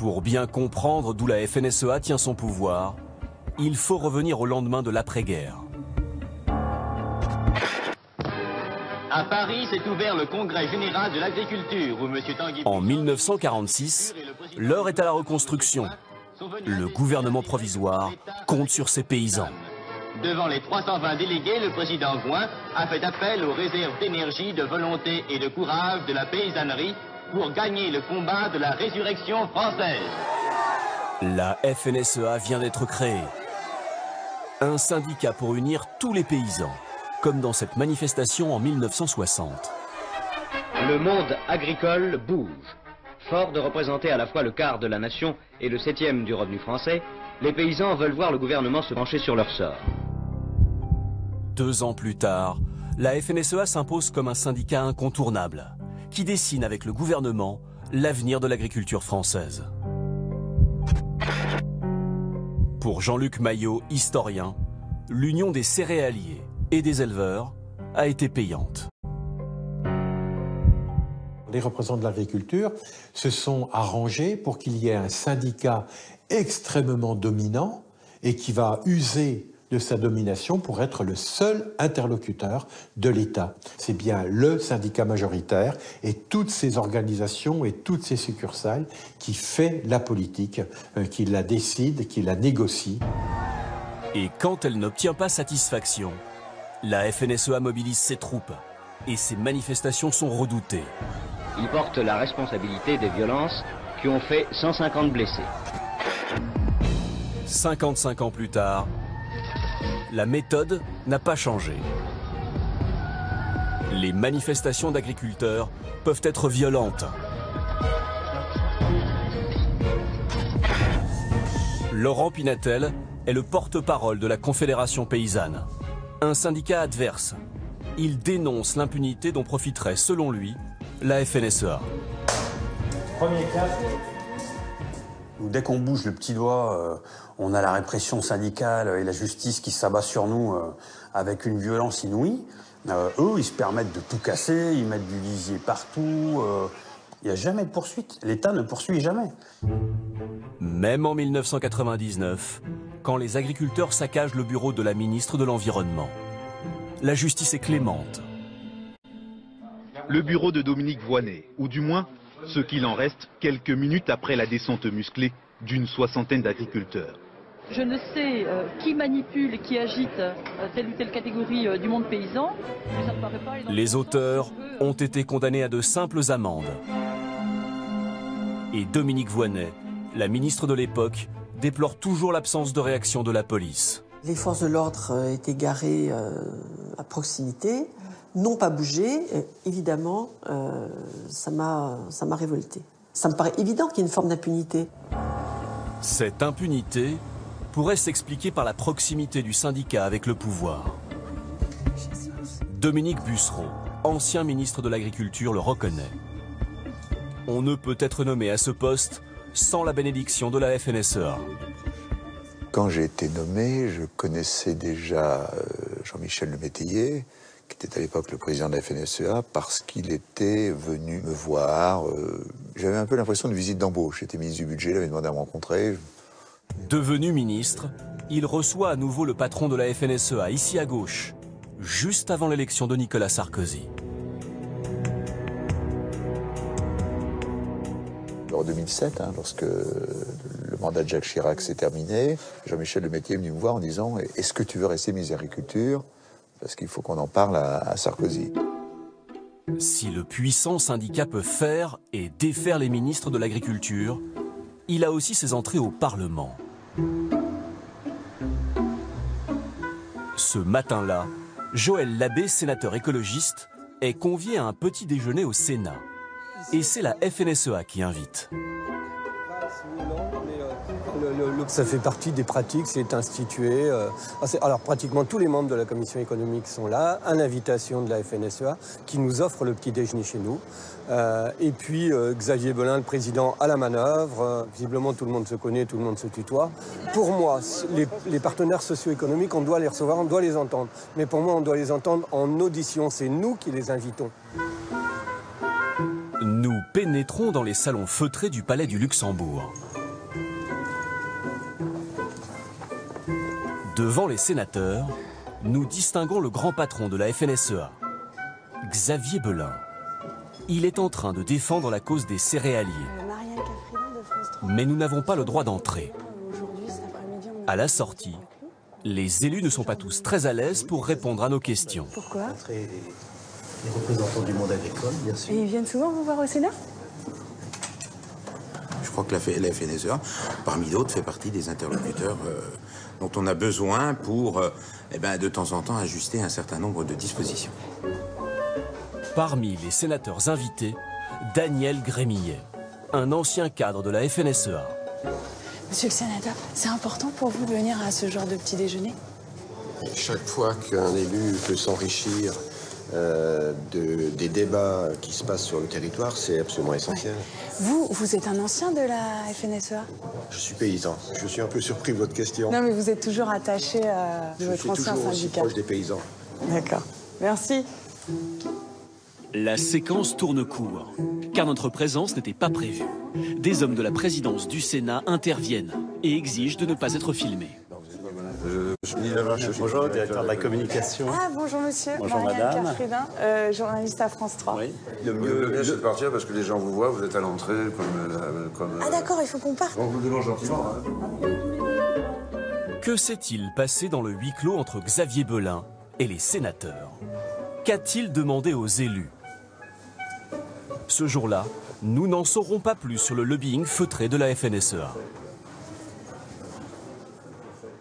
Pour bien comprendre d'où la FNSEA tient son pouvoir, il faut revenir au lendemain de l'après-guerre. À Paris s'est ouvert le congrès général de l'agriculture où M. Tanguy... En 1946, l'heure est à la reconstruction. Le gouvernement provisoire compte sur ses paysans. Devant les 320 délégués, le président Gouin a fait appel aux réserves d'énergie, de volonté et de courage de la paysannerie pour gagner le combat de la résurrection française. La FNSEA vient d'être créée. Un syndicat pour unir tous les paysans, comme dans cette manifestation en 1960. Le monde agricole bouge. Fort de représenter à la fois le quart de la nation et le 7e du revenu français, les paysans veulent voir le gouvernement se pencher sur leur sort. 2 ans plus tard, la FNSEA s'impose comme un syndicat incontournable, qui dessine avec le gouvernement l'avenir de l'agriculture française. Pour Jean-Luc Maillot, historien, l'union des céréaliers et des éleveurs a été payante. Les représentants de l'agriculture se sont arrangés pour qu'il y ait un syndicat extrêmement dominant et qui va user de sa domination pour être le seul interlocuteur de l'État. C'est bien le syndicat majoritaire et toutes ces organisations et toutes ces succursales qui fait la politique, qui la décide, qui la négocie. Et quand elle n'obtient pas satisfaction, la FNSEA mobilise ses troupes et ses manifestations sont redoutées. Il porte la responsabilité des violences qui ont fait 150 blessés. 55 ans plus tard, la méthode n'a pas changé. Les manifestations d'agriculteurs peuvent être violentes. Laurent Pinatel est le porte-parole de la Confédération paysanne, un syndicat adverse. Il dénonce l'impunité dont profiterait, selon lui, la FNSEA. Premier cas. Dès qu'on bouge le petit doigt, on a la répression syndicale et la justice qui s'abat sur nous avec une violence inouïe. Eux, ils se permettent de tout casser, ils mettent du lisier partout. Il n'y a jamais de poursuite. L'État ne poursuit jamais. Même en 1999, quand les agriculteurs saccagent le bureau de la ministre de l'Environnement, la justice est clémente. Le bureau de Dominique Voynet, ou du moins ce qu'il en reste quelques minutes après la descente musclée d'une 60aine d'agriculteurs. Je ne sais qui manipule et qui agite telle ou telle catégorie du monde paysan. Mais ça me paraît pas les auteurs ont été condamnés à de simples amendes. Et Dominique Voynet, la ministre de l'époque, déplore toujours l'absence de réaction de la police. Les forces de l'ordre étaient garées à proximité, n'ont pas bougé. Évidemment, ça m'a révolté. Ça me paraît évident qu'il y ait une forme d'impunité. Cette impunité pourrait s'expliquer par la proximité du syndicat avec le pouvoir. Dominique Bussereau, ancien ministre de l'Agriculture, le reconnaît. On ne peut être nommé à ce poste sans la bénédiction de la FNSEA. Quand j'ai été nommé, je connaissais déjà Jean-Michel Lemétayer, qui était à l'époque le président de la FNSEA, parce qu'il était venu me voir. J'avais un peu l'impression de visite d'embauche. J'étais ministre du budget, il avait demandé à me rencontrer. Devenu ministre, il reçoit à nouveau le patron de la FNSEA, ici à gauche, juste avant l'élection de Nicolas Sarkozy. En 2007, lorsque le mandat de Jacques Chirac s'est terminé, Jean-Michel Lemétayer est venu me voir en disant « Est-ce que tu veux rester ministre de l'Agriculture ? Parce qu'il faut qu'on en parle à Sarkozy. » Si le puissant syndicat peut faire et défaire les ministres de l'Agriculture, il a aussi ses entrées au Parlement. Ce matin-là, Joël Labbé, sénateur écologiste, est convié à un petit déjeuner au Sénat. Et c'est la FNSEA qui invite. Ça fait partie des pratiques, c'est institué. Alors pratiquement tous les membres de la commission économique sont là, à l'invitation de la FNSEA, qui nous offre le petit déjeuner chez nous. Et puis Xavier Belin, le président, à la manœuvre. Visiblement tout le monde se connaît, tout le monde se tutoie. Pour moi, les partenaires socio-économiques, on doit les recevoir, on doit les entendre. Mais pour moi, on doit les entendre en audition, c'est nous qui les invitons. Nous pénétrons pénétrons dans les salons feutrés du Palais du Luxembourg. Devant les sénateurs, nous distinguons le grand patron de la FNSEA, Xavier Belin. Il est en train de défendre la cause des céréaliers. Mais nous n'avons pas le droit d'entrer. À la sortie, les élus ne sont pas tous très à l'aise pour répondre à nos questions. Pourquoi? Les représentants du monde agricole, bien sûr. Et ils viennent souvent vous voir au Sénat? Je crois que la FNSEA, parmi d'autres, fait partie des interlocuteurs dont on a besoin pour, de temps en temps, ajuster un certain nombre de dispositions. Parmi les sénateurs invités, Daniel Grémillet, un ancien cadre de la FNSEA. Monsieur le sénateur, c'est important pour vous de venir à ce genre de petit déjeuner? Chaque fois qu'un élu peut s'enrichir des débats qui se passent sur le territoire, c'est absolument essentiel. Ouais. Vous êtes un ancien de la FNSEA? Je suis paysan. Je suis un peu surpris de votre question. Non, mais vous êtes toujours attaché à votre ancien syndicat. Je suis toujours aussi proche des paysans. D'accord. Merci. La séquence tourne court, car notre présence n'était pas prévue. Des hommes de la présidence du Sénat interviennent et exigent de ne pas être filmés. Bonjour, directeur de la communication. Ah, bonjour monsieur. Bonjour madame. Carfridin, journaliste à France 3. Oui. Le mieux, c'est de partir parce que les gens vous voient, vous êtes à l'entrée comme Ah d'accord, il faut qu'on parte. On vous le demande gentiment. Hein. Que s'est-il passé dans le huis clos entre Xavier Belin et les sénateurs? Qu'a-t-il demandé aux élus? Ce jour-là, nous n'en saurons pas plus sur le lobbying feutré de la FNSEA.